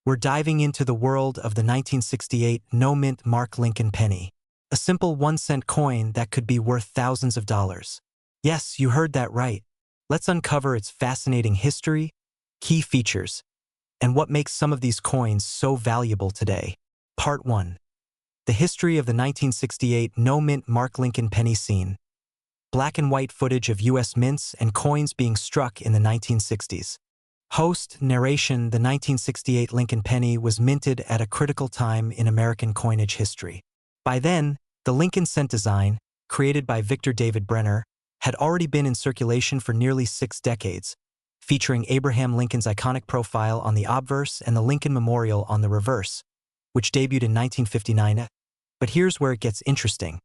We're diving into the world of the 1968 no-mint Mark Lincoln penny, a simple 1-cent coin that could be worth thousands of dollars. Yes, you heard that right. Let's uncover its fascinating history, key features, and what makes some of these coins so valuable today. Part 1. The history of the 1968 no-mint Mark Lincoln penny scene. Black and white footage of U.S. mints and coins being struck in the 1960s. Host, narration: The 1968 Lincoln penny was minted at a critical time in American coinage history. By then, the Lincoln cent design, created by Victor David Brenner, had already been in circulation for nearly 6 decades, featuring Abraham Lincoln's iconic profile on the obverse and the Lincoln Memorial on the reverse, which debuted in 1959. But here's where it gets interesting.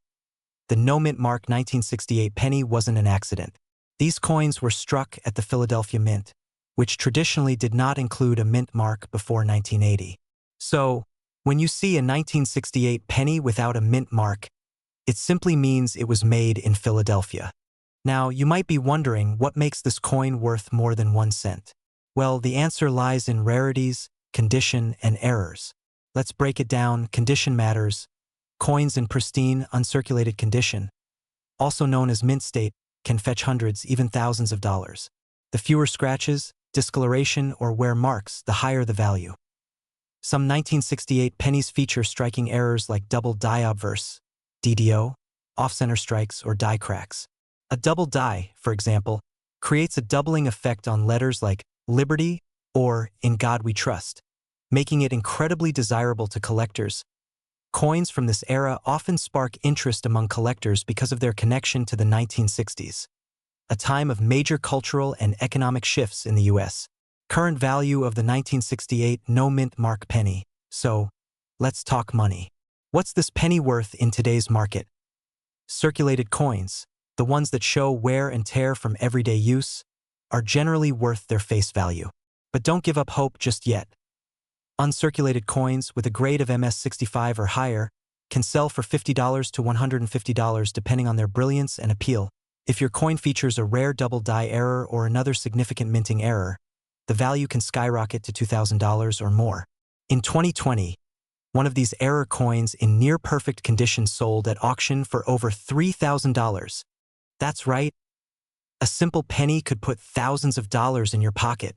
The no-mint Mark 1968 penny wasn't an accident. These coins were struck at the Philadelphia Mint, which traditionally did not include a mint mark before 1980. So, when you see a 1968 penny without a mint mark, it simply means it was made in Philadelphia. Now, you might be wondering what makes this coin worth more than 1 cent. Well, the answer lies in rarities, condition, and errors. Let's break it down. Condition matters. Coins in pristine, uncirculated condition, also known as mint state, can fetch hundreds, even thousands of dollars. The fewer scratches, discoloration, or wear marks, the higher the value. Some 1968 pennies feature striking errors like double die obverse, DDO, off-center strikes, or die cracks. A double die, for example, creates a doubling effect on letters like Liberty or In God We Trust, making it incredibly desirable to collectors. Coins from this era often spark interest among collectors because of their connection to the 1960s, a time of major cultural and economic shifts in the U.S. Current value of the 1968 no-mint Mark penny. So, let's talk money. What's this penny worth in today's market? Circulated coins, the ones that show wear and tear from everyday use, are generally worth their face value. But don't give up hope just yet. Uncirculated coins with a grade of MS-65 or higher can sell for $50 to $150 depending on their brilliance and appeal. If your coin features a rare double die error or another significant minting error, the value can skyrocket to $2,000 or more. In 2020, one of these error coins in near-perfect condition sold at auction for over $3,000. That's right, a simple penny could put thousands of dollars in your pocket.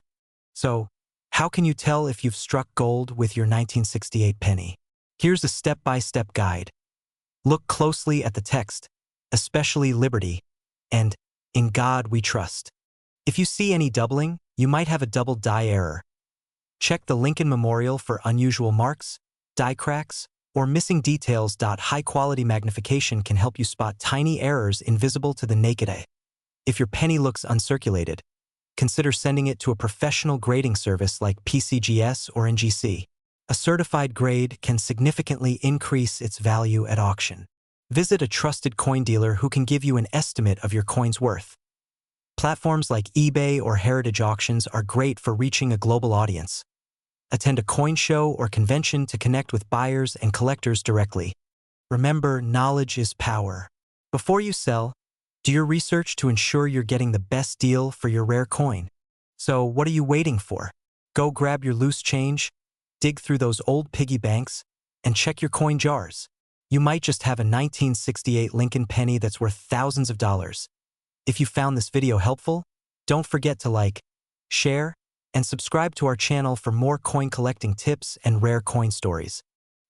So, how can you tell if you've struck gold with your 1968 penny? Here's a step-by-step guide. Look closely at the text, especially Liberty and In God We Trust. If you see any doubling, you might have a double die error. Check the Lincoln Memorial for unusual marks, die cracks, or missing details. High-quality magnification can help you spot tiny errors invisible to the naked eye. If your penny looks uncirculated, consider sending it to a professional grading service like PCGS or NGC. A certified grade can significantly increase its value at auction. Visit a trusted coin dealer who can give you an estimate of your coin's worth. Platforms like eBay or Heritage Auctions are great for reaching a global audience. Attend a coin show or convention to connect with buyers and collectors directly. Remember, knowledge is power. Before you sell, do your research to ensure you're getting the best deal for your rare coin. So what are you waiting for? Go grab your loose change, dig through those old piggy banks, and check your coin jars. You might just have a 1968 Lincoln penny that's worth thousands of dollars. If you found this video helpful, don't forget to like, share, and subscribe to our channel for more coin collecting tips and rare coin stories.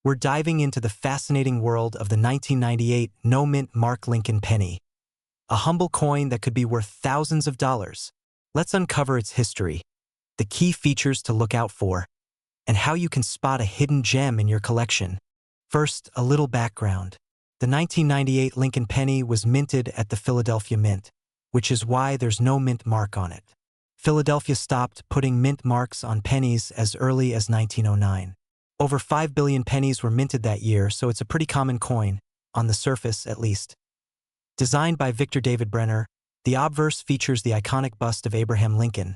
We're diving into the fascinating world of the 1998 no-mint Mark Lincoln penny, a humble coin that could be worth thousands of dollars. Let's uncover its history, the key features to look out for, and how you can spot a hidden gem in your collection. First, a little background. The 1998 Lincoln penny was minted at the Philadelphia Mint, which is why there's no mint mark on it. Philadelphia stopped putting mint marks on pennies as early as 1909. Over 5 billion pennies were minted that year, so it's a pretty common coin, on the surface at least. Designed by Victor David Brenner, the obverse features the iconic bust of Abraham Lincoln,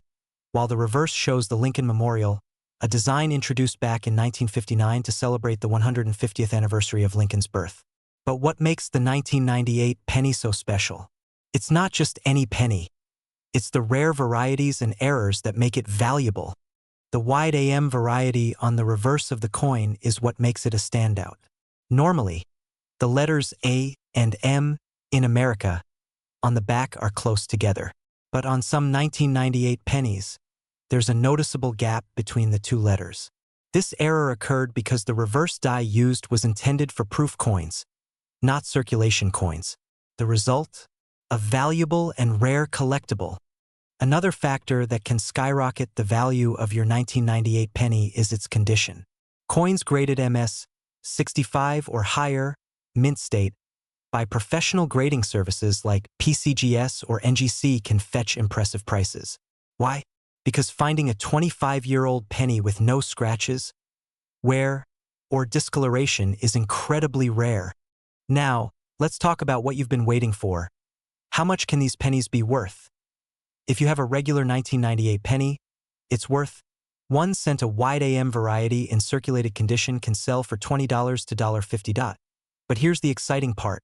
while the reverse shows the Lincoln Memorial, a design introduced back in 1959 to celebrate the 150th anniversary of Lincoln's birth. But what makes the 1998 penny so special? It's not just any penny. It's the rare varieties and errors that make it valuable. The wide AM variety on the reverse of the coin is what makes it a standout. Normally, the letters A and M in America on the back are close together, but on some 1998 pennies, there's a noticeable gap between the two letters. This error occurred because the reverse die used was intended for proof coins, not circulation coins. The result? A valuable and rare collectible. Another factor that can skyrocket the value of your 1998 penny is its condition. Coins graded MS 65 or higher, mint state, by professional grading services like PCGS or NGC can fetch impressive prices. Why? Because finding a 25-year-old penny with no scratches, wear, or discoloration is incredibly rare. Now, let's talk about what you've been waiting for. How much can these pennies be worth? If you have a regular 1998 penny, it's worth 1 cent. A wide AM variety in circulated condition can sell for $20 to $50. But here's the exciting part.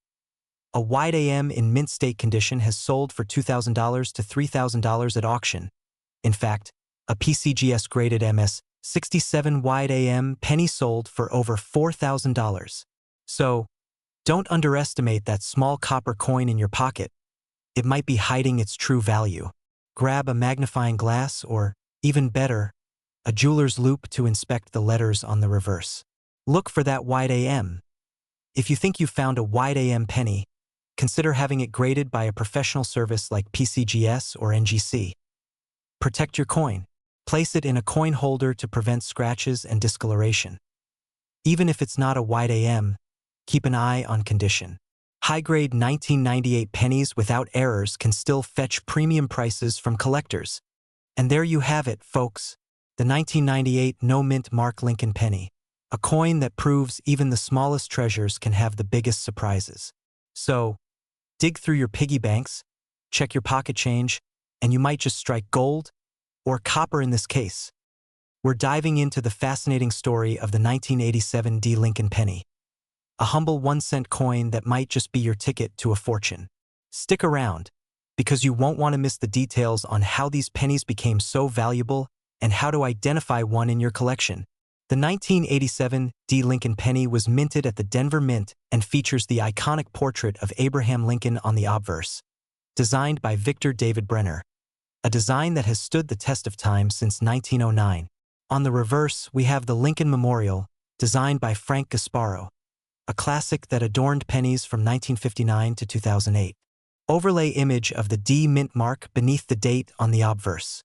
A wide AM in mint state condition has sold for $2,000 to $3,000 at auction. In fact, a PCGS graded MS 67 wide AM penny sold for over $4,000. So, don't underestimate that small copper coin in your pocket. It might be hiding its true value. Grab a magnifying glass or, even better, a jeweler's loupe to inspect the letters on the reverse. Look for that wide AM. If you think you've found a wide AM penny, consider having it graded by a professional service like PCGS or NGC. Protect your coin. Place it in a coin holder to prevent scratches and discoloration. Even if it's not a wide AM, keep an eye on condition. High-grade 1998 pennies without errors can still fetch premium prices from collectors. And there you have it, folks. The 1998 no-mint Mark Lincoln penny. A coin that proves even the smallest treasures can have the biggest surprises. So, dig through your piggy banks, check your pocket change, and you might just strike gold, or copper in this case. We're diving into the fascinating story of the 1987 D. Lincoln penny. A humble 1-cent coin that might just be your ticket to a fortune. Stick around, because you won't want to miss the details on how these pennies became so valuable and how to identify one in your collection. The 1987 D. Lincoln penny was minted at the Denver Mint and features the iconic portrait of Abraham Lincoln on the obverse, designed by Victor David Brenner, a design that has stood the test of time since 1909. On the reverse, we have the Lincoln Memorial, designed by Frank Gasparo, a classic that adorned pennies from 1959 to 2008. Overlay image of the D Mint mark beneath the date on the obverse.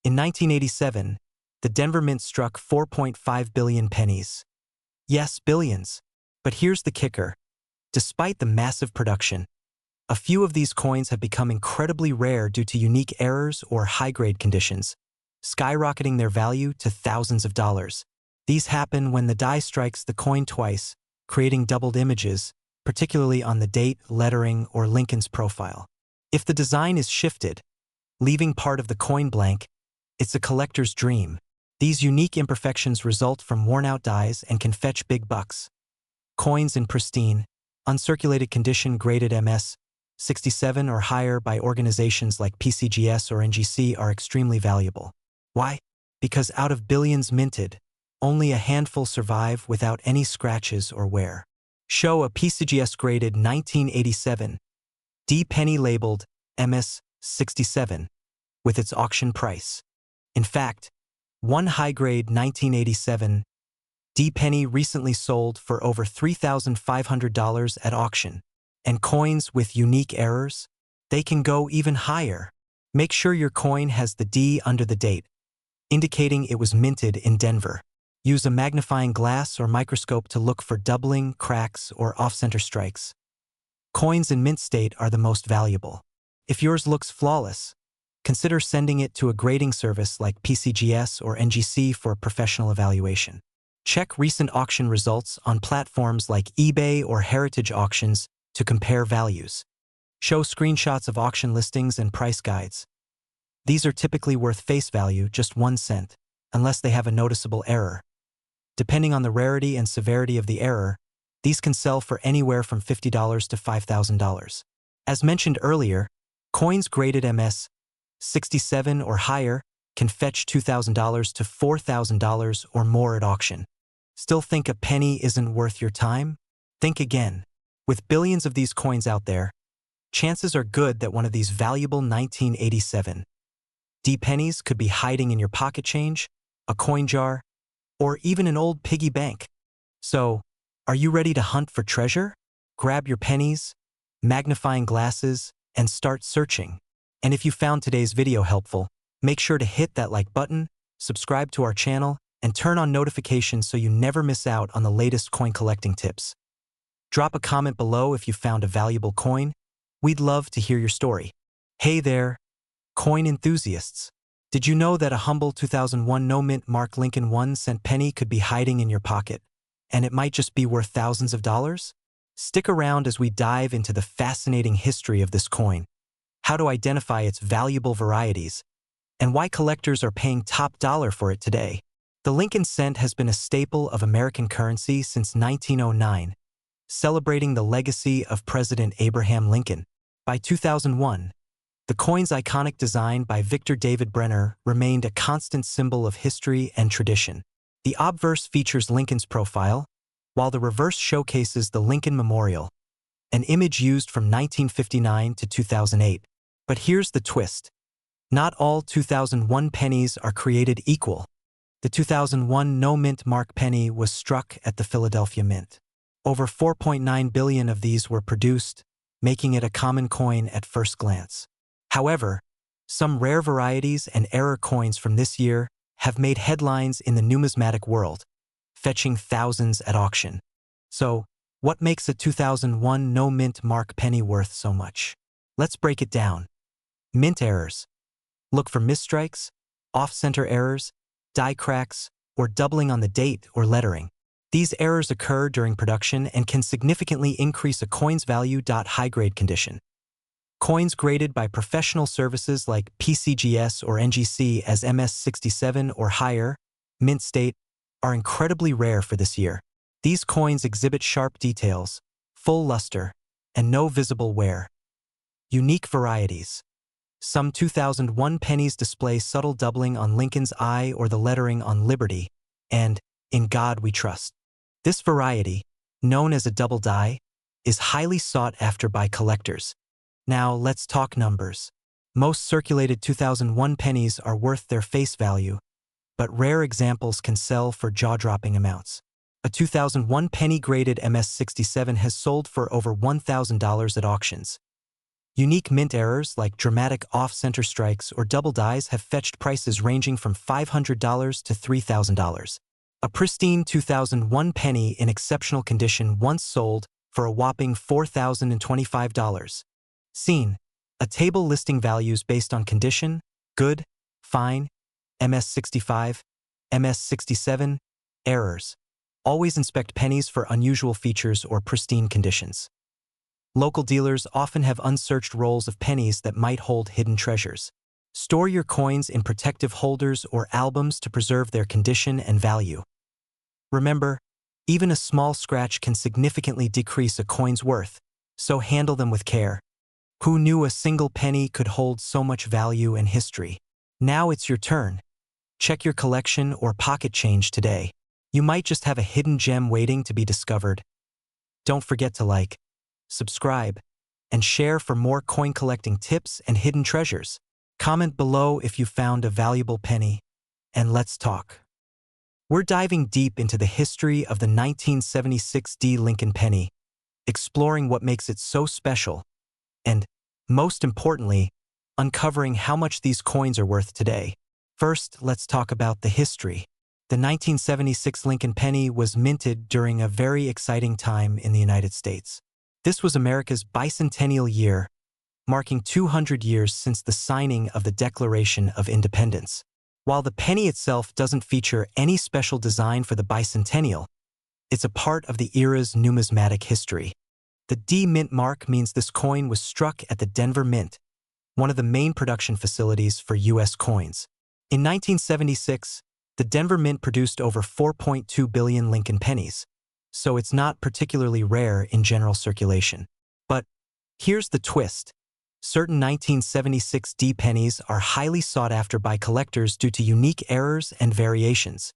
In 1987, the Denver Mint struck 4.5 billion pennies. Yes, billions. But here's the kicker. Despite the massive production, a few of these coins have become incredibly rare due to unique errors or high-grade conditions, skyrocketing their value to thousands of dollars. These happen when the die strikes the coin twice, creating doubled images, particularly on the date, lettering, or Lincoln's profile. If the design is shifted, leaving part of the coin blank, it's a collector's dream. These unique imperfections result from worn-out dies and can fetch big bucks. Coins in pristine, uncirculated condition graded MS 67 or higher by organizations like PCGS or NGC are extremely valuable. Why? Because out of billions minted, only a handful survive without any scratches or wear. Show a PCGS graded 1987 D penny labeled MS 67 with its auction price. In fact, one high-grade 1987 D penny recently sold for over $3,500 at auction. And coins with unique errors? They can go even higher. Make sure your coin has the D under the date, indicating it was minted in Denver. Use a magnifying glass or microscope to look for doubling, cracks, or off-center strikes. Coins in mint state are the most valuable. If yours looks flawless, consider sending it to a grading service like PCGS or NGC for a professional evaluation. Check recent auction results on platforms like eBay or Heritage Auctions to compare values. Show screenshots of auction listings and price guides. These are typically worth face value, just 1 cent, unless they have a noticeable error. Depending on the rarity and severity of the error, these can sell for anywhere from $50 to $5,000. As mentioned earlier, coins graded MS 67 or higher can fetch $2,000 to $4,000 or more at auction. Still think a penny isn't worth your time? Think again. With billions of these coins out there, chances are good that one of these valuable 1987 D pennies could be hiding in your pocket change, a coin jar, or even an old piggy bank. So, are you ready to hunt for treasure? Grab your pennies, magnifying glasses, and start searching. And if you found today's video helpful, make sure to hit that like button, subscribe to our channel, and turn on notifications so you never miss out on the latest coin collecting tips. Drop a comment below if you found a valuable coin. We'd love to hear your story. Hey there, coin enthusiasts. Did you know that a humble 2001 no-mint Mark Lincoln 1-cent penny could be hiding in your pocket, and it might just be worth thousands of dollars? Stick around as we dive into the fascinating history of this coin, how to identify its valuable varieties, and why collectors are paying top dollar for it today. The Lincoln cent has been a staple of American currency since 1909, celebrating the legacy of President Abraham Lincoln. By 2001, the coin's iconic design by Victor David Brenner remained a constant symbol of history and tradition. The obverse features Lincoln's profile, while the reverse showcases the Lincoln Memorial, an image used from 1959 to 2008. But here's the twist. Not all 2001 pennies are created equal. The 2001 no-mint Mark penny was struck at the Philadelphia Mint. Over 4.9 billion of these were produced, making it a common coin at first glance. However, some rare varieties and error coins from this year have made headlines in the numismatic world, fetching thousands at auction. So, what makes a 2001 no-mint Mark penny worth so much? Let's break it down. Mint errors. Look for misstrikes, off-center errors, die cracks, or doubling on the date or lettering. These errors occur during production and can significantly increase a coin's value. High-grade condition. Coins graded by professional services like PCGS or NGC as MS67 or higher, mint state, are incredibly rare for this year. These coins exhibit sharp details, full luster, and no visible wear. Unique varieties. Some 2001 pennies display subtle doubling on Lincoln's eye or the lettering on Liberty, and In God We Trust. This variety, known as a double die, is highly sought after by collectors. Now let's talk numbers. Most circulated 2001 pennies are worth their face value, but rare examples can sell for jaw-dropping amounts. A 2001 penny graded MS67 has sold for over $1,000 at auctions. Unique mint errors like dramatic off-center strikes or double dies have fetched prices ranging from $500 to $3,000. A pristine 2001 penny in exceptional condition once sold for a whopping $4,025. Scene: a table listing values based on condition, good, fine, MS65, MS67, errors. Always inspect pennies for unusual features or pristine conditions. Local dealers often have unsearched rolls of pennies that might hold hidden treasures. Store your coins in protective holders or albums to preserve their condition and value. Remember, even a small scratch can significantly decrease a coin's worth, so handle them with care. Who knew a single penny could hold so much value and history? Now it's your turn. Check your collection or pocket change today. You might just have a hidden gem waiting to be discovered. Don't forget to like, subscribe, and share for more coin collecting tips and hidden treasures. Comment below if you found a valuable penny, and let's talk. We're diving deep into the history of the 1976 D Lincoln penny, exploring what makes it so special, and, most importantly, uncovering how much these coins are worth today. First, let's talk about the history. The 1976 Lincoln penny was minted during a very exciting time in the United States. This was America's bicentennial year, marking 200 years since the signing of the Declaration of Independence. While the penny itself doesn't feature any special design for the bicentennial, it's a part of the era's numismatic history. The D Mint mark means this coin was struck at the Denver Mint, one of the main production facilities for U.S. coins. In 1976, the Denver Mint produced over 4.2 billion Lincoln pennies, so it's not particularly rare in general circulation. But here's the twist. Certain 1976 pennies are highly sought after by collectors due to unique errors and variations.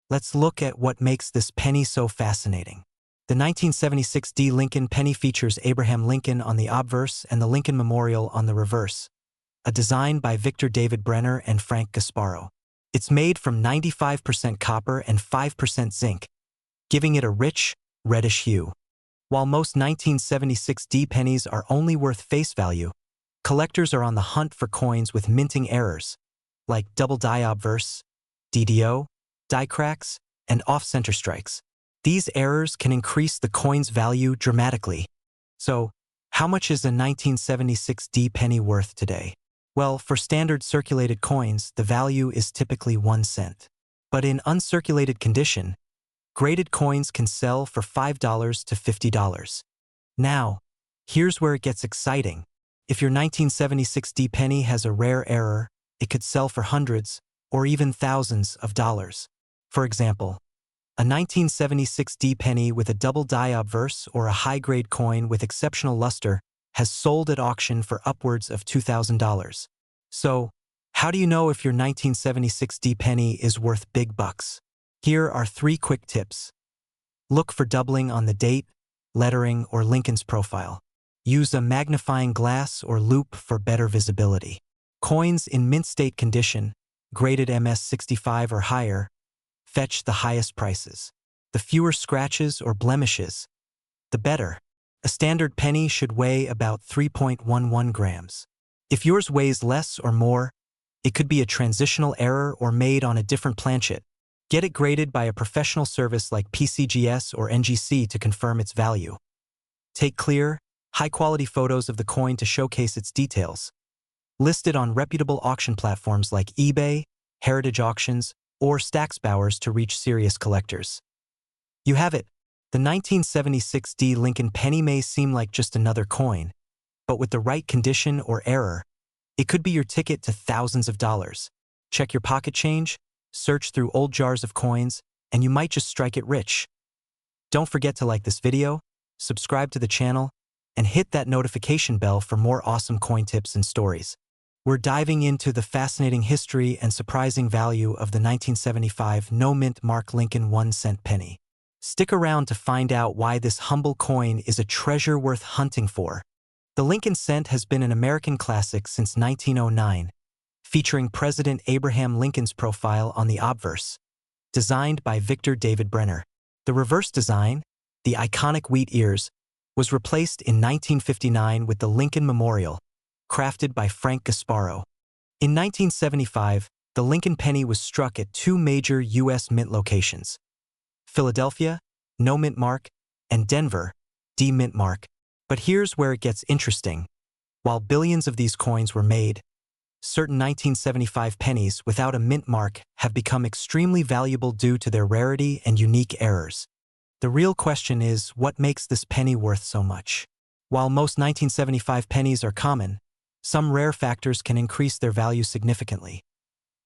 Let's look at what makes this penny so fascinating. The 1976 Lincoln penny features Abraham Lincoln on the obverse and the Lincoln Memorial on the reverse, a design by Victor David Brenner and Frank Gasparo. It's made from 95% copper and 5% zinc, giving it a rich, reddish hue. While most 1976 pennies are only worth face value, collectors are on the hunt for coins with minting errors, like double die obverse, DDO, die cracks, and off-center strikes. These errors can increase the coin's value dramatically. So, how much is a 1976 penny worth today? Well, for standard circulated coins, the value is typically 1 cent. But in uncirculated condition, graded coins can sell for $5 to $50. Now, here's where it gets exciting. If your 1976 penny has a rare error, it could sell for hundreds or even thousands of dollars. For example, a 1976 penny with a double die obverse or a high-grade coin with exceptional luster has sold at auction for upwards of $2,000. So, how do you know if your 1976 penny is worth big bucks? Here are 3 quick tips. Look for doubling on the date, lettering, or Lincoln's profile. Use a magnifying glass or loupe for better visibility. Coins in mint state condition, graded MS65 or higher, fetch the highest prices. The fewer scratches or blemishes, the better. A standard penny should weigh about 3.11 grams. If yours weighs less or more, it could be a transitional error or made on a different planchet. Get it graded by a professional service like PCGS or NGC to confirm its value. Take clear, high-quality photos of the coin to showcase its details. List it on reputable auction platforms like eBay, Heritage Auctions, or Stacksbowers to reach serious collectors. You have it. The 1976 Lincoln penny may seem like just another coin, but with the right condition or error, it could be your ticket to thousands of dollars. Check your pocket change, search through old jars of coins, and you might just strike it rich. Don't forget to like this video, subscribe to the channel, and hit that notification bell for more awesome coin tips and stories. We're diving into the fascinating history and surprising value of the 1975 no-mint Mark Lincoln 1-cent penny. Stick around to find out why this humble coin is a treasure worth hunting for. The Lincoln cent has been an American classic since 1909, featuring President Abraham Lincoln's profile on the obverse, designed by Victor David Brenner. The reverse design, the iconic wheat ears, was replaced in 1959 with the Lincoln Memorial, crafted by Frank Gasparo. In 1975, the Lincoln penny was struck at 2 major U.S. mint locations: Philadelphia, no mint mark, and Denver, D mint mark. But here's where it gets interesting. While billions of these coins were made, certain 1975 pennies without a mint mark have become extremely valuable due to their rarity and unique errors. The real question is, what makes this penny worth so much? While most 1975 pennies are common, some rare factors can increase their value significantly.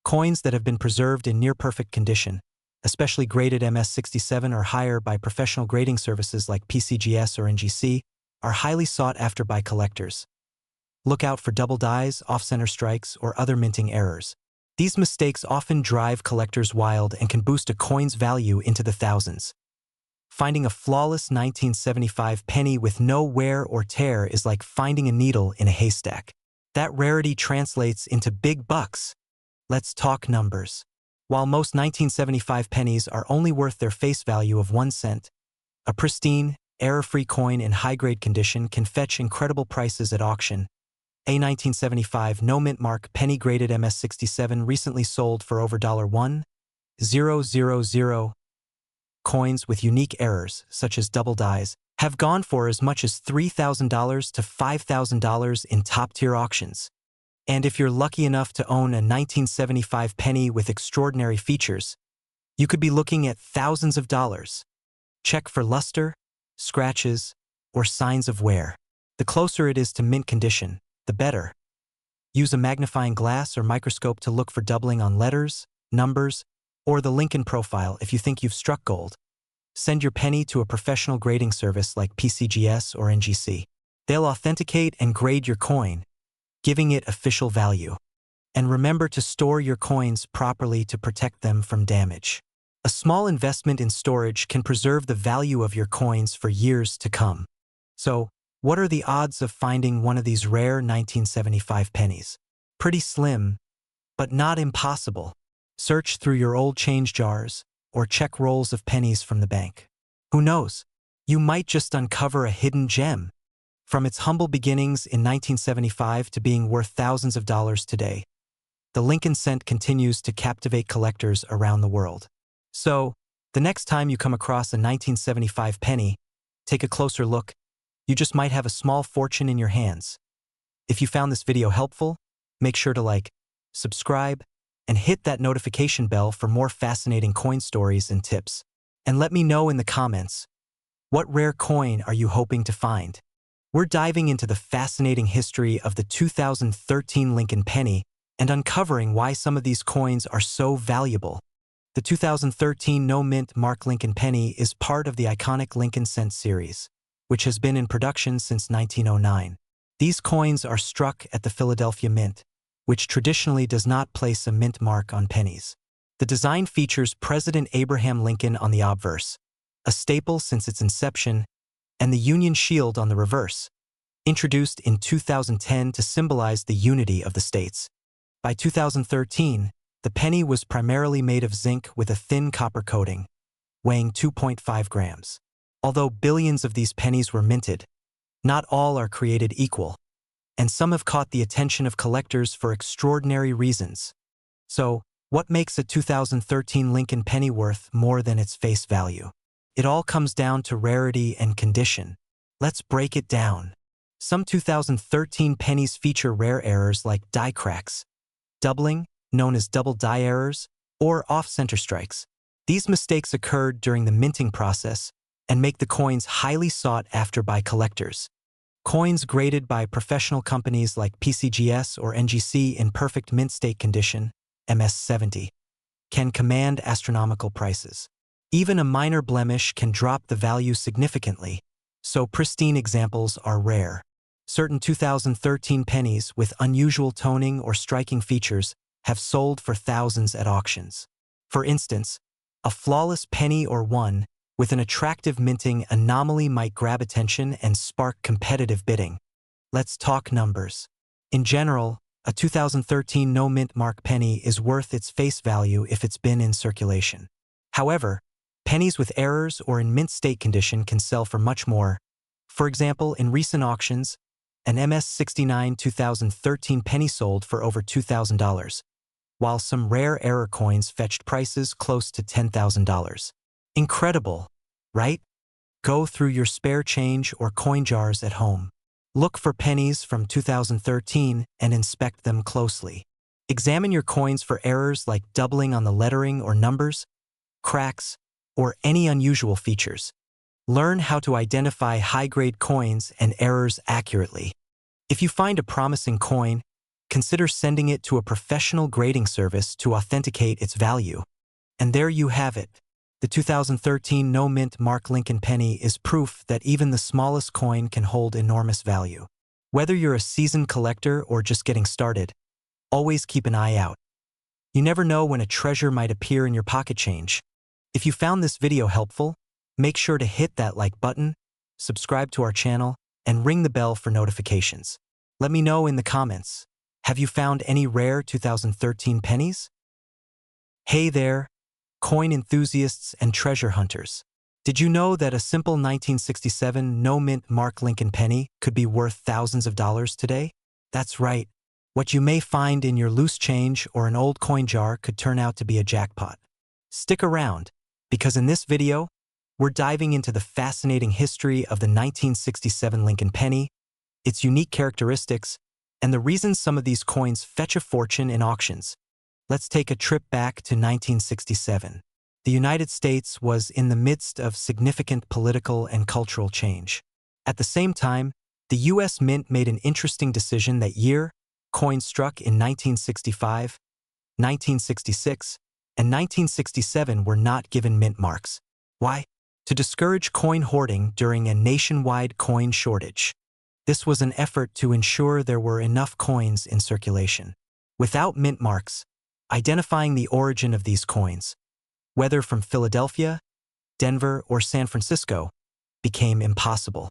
Coins that have been preserved in near-perfect condition, especially graded MS67 or higher by professional grading services like PCGS or NGC, are highly sought after by collectors. Look out for double dies, off-center strikes, or other minting errors. These mistakes often drive collectors wild and can boost a coin's value into the thousands. Finding a flawless 1975 penny with no wear or tear is like finding a needle in a haystack. That rarity translates into big bucks. Let's talk numbers. While most 1975 pennies are only worth their face value of 1 cent, a pristine, error-free coin in high-grade condition can fetch incredible prices at auction. A 1975 no-mint mark penny graded MS67 recently sold for over $1,000. Coins with unique errors, such as double dies, have gone for as much as $3,000 to $5,000 in top-tier auctions. And if you're lucky enough to own a 1975 penny with extraordinary features, you could be looking at thousands of dollars. Check for luster, scratches, or signs of wear. The closer it is to mint condition, the better. Use a magnifying glass or microscope to look for doubling on letters, numbers, or the Lincoln profile if you think you've struck gold. Send your penny to a professional grading service like PCGS or NGC. They'll authenticate and grade your coin, giving it official value. And remember to store your coins properly to protect them from damage. A small investment in storage can preserve the value of your coins for years to come. So, what are the odds of finding one of these rare 1975 pennies? Pretty slim, but not impossible. Search through your old change jars or check rolls of pennies from the bank. Who knows? You might just uncover a hidden gem. From its humble beginnings in 1975 to being worth thousands of dollars today, the Lincoln cent continues to captivate collectors around the world. So, the next time you come across a 1975 penny, take a closer look. You just might have a small fortune in your hands. If you found this video helpful, make sure to like, subscribe, and hit that notification bell for more fascinating coin stories and tips. And let me know in the comments, what rare coin are you hoping to find? We're diving into the fascinating history of the 2013 Lincoln penny and uncovering why some of these coins are so valuable. The 2013 no-mint mark Lincoln penny is part of the iconic Lincoln cent series, which has been in production since 1909. These coins are struck at the Philadelphia Mint, which traditionally does not place a mint mark on pennies. The design features President Abraham Lincoln on the obverse, a staple since its inception, and the Union Shield on the reverse, introduced in 2010 to symbolize the unity of the states. By 2013, the penny was primarily made of zinc with a thin copper coating, weighing 2.5 grams. Although billions of these pennies were minted, not all are created equal, and some have caught the attention of collectors for extraordinary reasons. So, what makes a 2013 Lincoln penny worth more than its face value? It all comes down to rarity and condition. Let's break it down. Some 2013 pennies feature rare errors like die cracks, doubling, known as double die errors, or off-center strikes. These mistakes occurred during the minting process and make the coins highly sought after by collectors. Coins graded by professional companies like PCGS or NGC in perfect mint state condition, MS-70, can command astronomical prices. Even a minor blemish can drop the value significantly, so pristine examples are rare. Certain 2013 pennies with unusual toning or striking features have sold for thousands at auctions. For instance, a flawless penny or one with an attractive minting anomaly might grab attention and spark competitive bidding. Let's talk numbers. In general, a 2013 no-mint mark penny is worth its face value if it's been in circulation. However, pennies with errors or in mint state condition can sell for much more. For example, in recent auctions, an MS-69 2013 penny sold for over $2,000, while some rare error coins fetched prices close to $10,000. Incredible, right? Go through your spare change or coin jars at home. Look for pennies from 2013 and inspect them closely. Examine your coins for errors like doubling on the lettering or numbers, cracks, or any unusual features. Learn how to identify high-grade coins and errors accurately. If you find a promising coin, consider sending it to a professional grading service to authenticate its value. And there you have it. The 2013 no-mint mark Lincoln penny is proof that even the smallest coin can hold enormous value. Whether you're a seasoned collector or just getting started, always keep an eye out. You never know when a treasure might appear in your pocket change. If you found this video helpful, make sure to hit that like button, subscribe to our channel, and ring the bell for notifications. Let me know in the comments, have you found any rare 2013 pennies? Hey there, coin enthusiasts and treasure hunters. Did you know that a simple 1967 no-mint mark Lincoln penny could be worth thousands of dollars today? That's right. What you may find in your loose change or an old coin jar could turn out to be a jackpot. Stick around, because in this video, we're diving into the fascinating history of the 1967 Lincoln penny, its unique characteristics, and the reasons some of these coins fetch a fortune in auctions. Let's take a trip back to 1967. The United States was in the midst of significant political and cultural change. At the same time, the U.S. Mint made an interesting decision that year. Coins struck in 1965, 1966, and 1967 were not given mint marks. Why? To discourage coin hoarding during a nationwide coin shortage. This was an effort to ensure there were enough coins in circulation. Without mint marks, identifying the origin of these coins, whether from Philadelphia, Denver, or San Francisco, became impossible.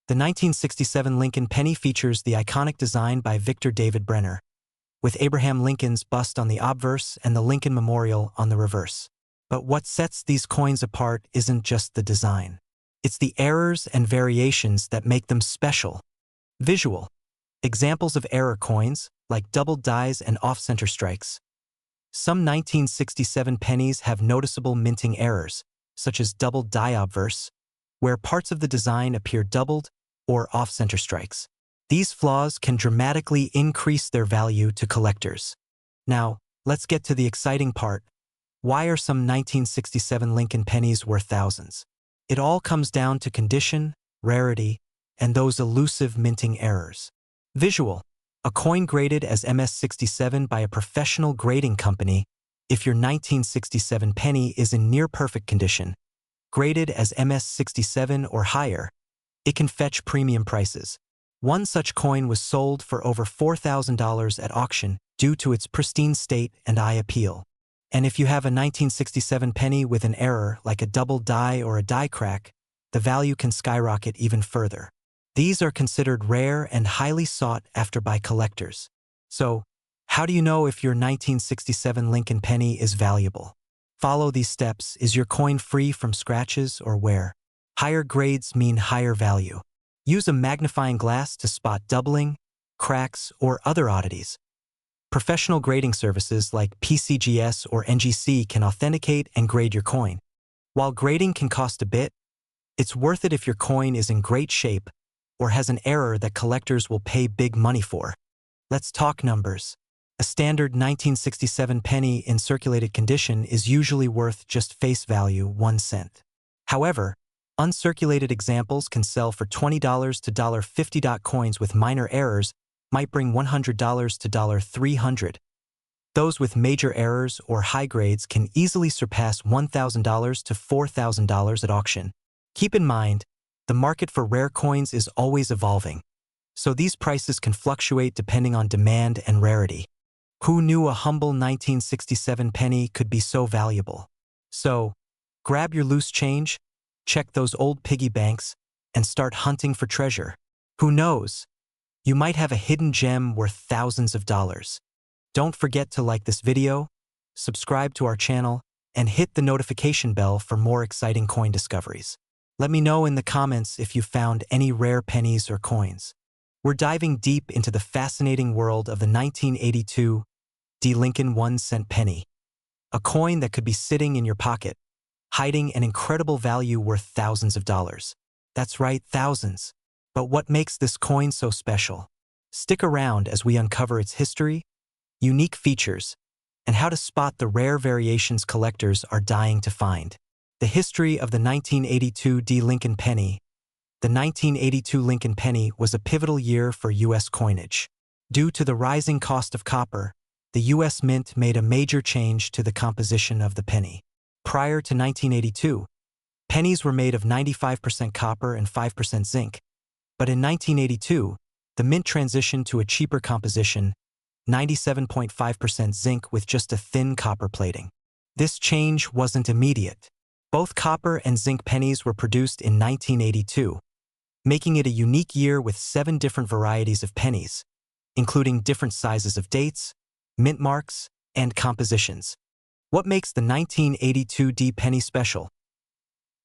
The 1967 Lincoln penny features the iconic design by Victor David Brenner, with Abraham Lincoln's bust on the obverse and the Lincoln Memorial on the reverse. But what sets these coins apart isn't just the design. It's the errors and variations that make them special. Visual. Examples of error coins, like doubled dies and off-center strikes. Some 1967 pennies have noticeable minting errors, such as doubled die obverse, where parts of the design appear doubled, or off-center strikes. These flaws can dramatically increase their value to collectors. Now, let's get to the exciting part. Why are some 1967 Lincoln pennies worth thousands? It all comes down to condition, rarity, and those elusive minting errors. Visual. A coin graded as MS-67 by a professional grading company. If your 1967 penny is in near-perfect condition, graded as MS-67 or higher, it can fetch premium prices. One such coin was sold for over $4,000 at auction due to its pristine state and eye appeal. And if you have a 1967 penny with an error like a double die or a die crack, the value can skyrocket even further. These are considered rare and highly sought after by collectors. So, how do you know if your 1967 Lincoln penny is valuable? Follow these steps. Is your coin free from scratches or wear? Higher grades mean higher value. Use a magnifying glass to spot doubling, cracks, or other oddities. Professional grading services like PCGS or NGC can authenticate and grade your coin. While grading can cost a bit, it's worth it if your coin is in great shape or has an error that collectors will pay big money for. Let's talk numbers. A standard 1967 penny in circulated condition is usually worth just face value 1 cent. However, uncirculated examples can sell for $20 to $50. Coins with minor errors might bring $100 to $300. Those with major errors or high grades can easily surpass $1,000 to $4,000 at auction. Keep in mind, the market for rare coins is always evolving, so these prices can fluctuate depending on demand and rarity. Who knew a humble 1967 penny could be so valuable? So, grab your loose change, check those old piggy banks, and start hunting for treasure. Who knows? You might have a hidden gem worth thousands of dollars. Don't forget to like this video, subscribe to our channel, and hit the notification bell for more exciting coin discoveries. Let me know in the comments if you found any rare pennies or coins. We're diving deep into the fascinating world of the 1982 D. Lincoln 1-cent penny, a coin that could be sitting in your pocket, hiding an incredible value worth thousands of dollars. That's right, thousands. But what makes this coin so special? Stick around as we uncover its history, unique features, and how to spot the rare variations collectors are dying to find. The history of the 1982 D. Lincoln penny. The 1982 Lincoln penny was a pivotal year for U.S. coinage. Due to the rising cost of copper, the U.S. Mint made a major change to the composition of the penny. Prior to 1982, pennies were made of 95% copper and 5% zinc. But in 1982, the Mint transitioned to a cheaper composition, 97.5% zinc with just a thin copper plating. This change wasn't immediate. Both copper and zinc pennies were produced in 1982, making it a unique year with 7 different varieties of pennies, including different sizes of dates, mint marks, and compositions. What makes the 1982 D penny special?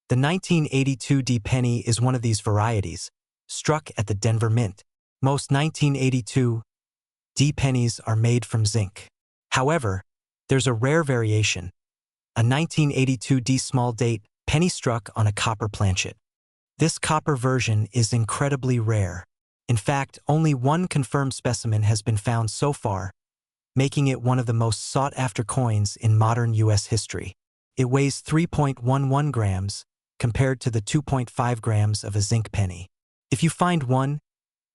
The 1982 D penny is one of these varieties, struck at the Denver Mint. Most 1982 D pennies are made from zinc. However, there's a rare variation, a 1982 D small date penny struck on a copper planchet. This copper version is incredibly rare. In fact, only one confirmed specimen has been found so far, making it one of the most sought-after coins in modern U.S. history. It weighs 3.11 grams, compared to the 2.5 grams of a zinc penny. If you find one,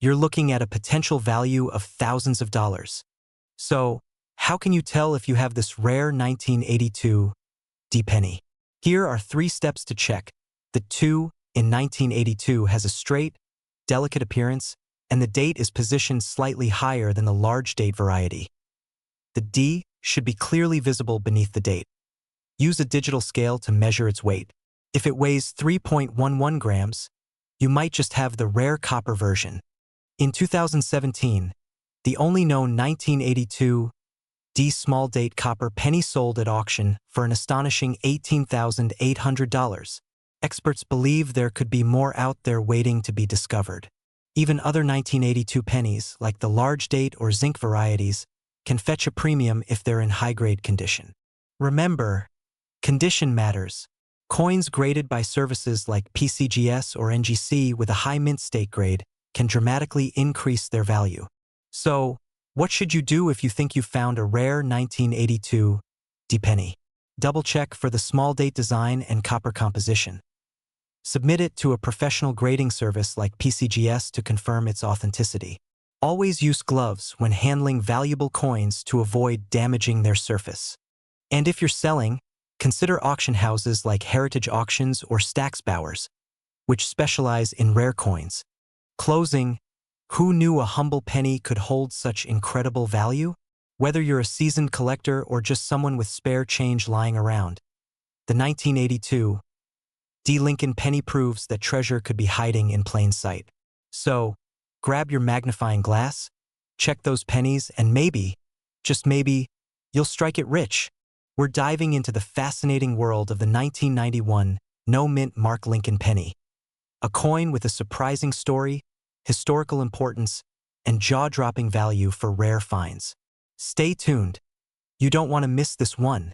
you're looking at a potential value of thousands of dollars. So, how can you tell if you have this rare 1982 D penny? Here are 3 steps to check. The 2 in 1982 has a straight, delicate appearance and the date is positioned slightly higher than the large date variety. The D should be clearly visible beneath the date. Use a digital scale to measure its weight. If it weighs 3.11 grams, you might just have the rare copper version. In 2017, the only known 1982 D small date copper penny sold at auction for an astonishing $18,800. Experts believe there could be more out there waiting to be discovered. Even other 1982 pennies, like the large date or zinc varieties, can fetch a premium if they're in high-grade condition. Remember, condition matters. Coins graded by services like PCGS or NGC with a high mint state grade can dramatically increase their value. So, what should you do if you think you found a rare 1982 D penny? Double-check for the small date design and copper composition. Submit it to a professional grading service like PCGS to confirm its authenticity. Always use gloves when handling valuable coins to avoid damaging their surface. And if you're selling, consider auction houses like Heritage Auctions or Stacksbowers, which specialize in rare coins. Closing, who knew a humble penny could hold such incredible value? Whether you're a seasoned collector or just someone with spare change lying around, the 1982 D Lincoln penny proves that treasure could be hiding in plain sight. So, grab your magnifying glass, check those pennies, and maybe, just maybe, you'll strike it rich. We're diving into the fascinating world of the 1991 no-mint Mark Lincoln penny, a coin with a surprising story, historical importance, and jaw-dropping value for rare finds. Stay tuned. You don't want to miss this one.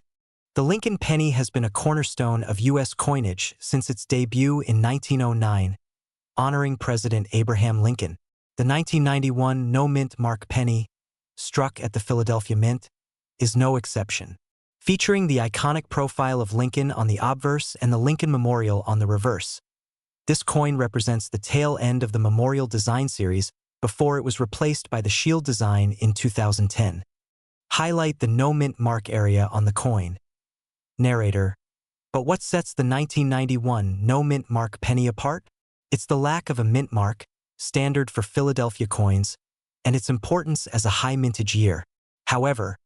The Lincoln penny has been a cornerstone of U.S. coinage since its debut in 1909, honoring President Abraham Lincoln. The 1991 no-mint Mark penny, struck at the Philadelphia Mint, is no exception. Featuring the iconic profile of Lincoln on the obverse and the Lincoln Memorial on the reverse. This coin represents the tail end of the Memorial design series before it was replaced by the Shield design in 2010. Highlight the no-mint mark area on the coin. Narrator. But what sets the 1991 no-mint mark penny apart? It's the lack of a mint mark, standard for Philadelphia coins, and its importance as a high mintage year. However,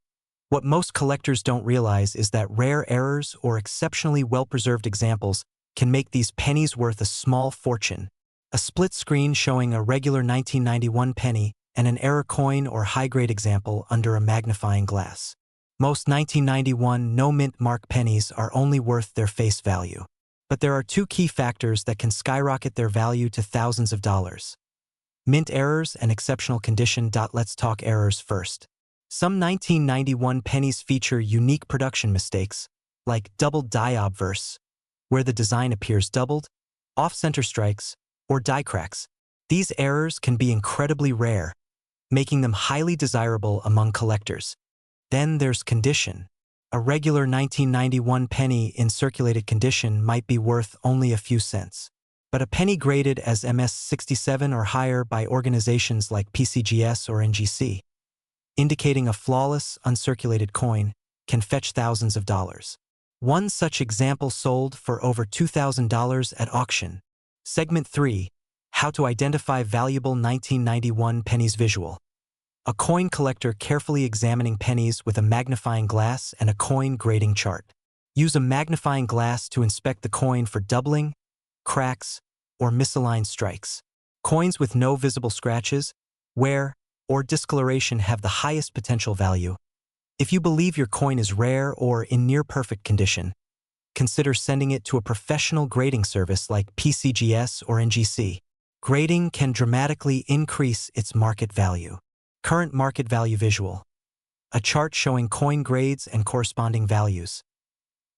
what most collectors don't realize is that rare errors or exceptionally well-preserved examples can make these pennies worth a small fortune. A split screen showing a regular 1991 penny and an error coin or high-grade example under a magnifying glass. Most 1991 no-mint mark pennies are only worth their face value. But there are two key factors that can skyrocket their value to thousands of dollars. Mint errors and exceptional condition. Let's talk errors first. Some 1991 pennies feature unique production mistakes, like doubled die obverse, where the design appears doubled, off-center strikes, or die cracks. These errors can be incredibly rare, making them highly desirable among collectors. Then there's condition. A regular 1991 penny in circulated condition might be worth only a few cents. But a penny graded as MS67 or higher by organizations like PCGS or NGC, indicating a flawless, uncirculated coin, can fetch thousands of dollars. One such example sold for over $2,000 at auction. Segment 3. How to identify valuable 1991 pennies. Visual. A coin collector carefully examining pennies with a magnifying glass and a coin grading chart. Use a magnifying glass to inspect the coin for doubling, cracks, or misaligned strikes. Coins with no visible scratches, wear, or discoloration have the highest potential value. If you believe your coin is rare or in near-perfect condition, consider sending it to a professional grading service like PCGS or NGC. Grading can dramatically increase its market value. Current market value. Visual. A chart showing coin grades and corresponding values.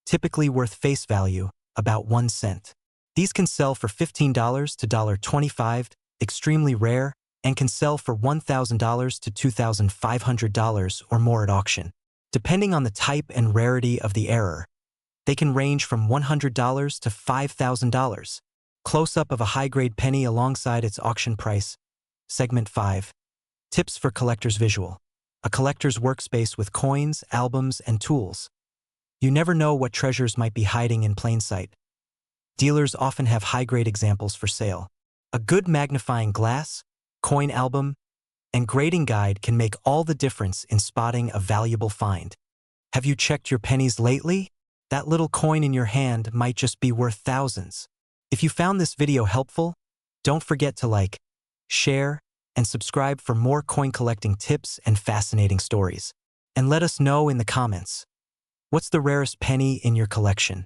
Typically worth face value, about 1 cent. These can sell for $15 to $25, extremely rare, and can sell for $1,000 to $2,500 or more at auction. Depending on the type and rarity of the error, they can range from $100 to $5,000. Close-up of a high-grade penny alongside its auction price. Segment 5. Tips for collectors. Visual. A collector's workspace with coins, albums, and tools. You never know what treasures might be hiding in plain sight. Dealers often have high-grade examples for sale. A good magnifying glass, coin album, and grading guide can make all the difference in spotting a valuable find. Have you checked your pennies lately? That little coin in your hand might just be worth thousands. If you found this video helpful, don't forget to like, share, and subscribe for more coin collecting tips and fascinating stories. And let us know in the comments, what's the rarest penny in your collection?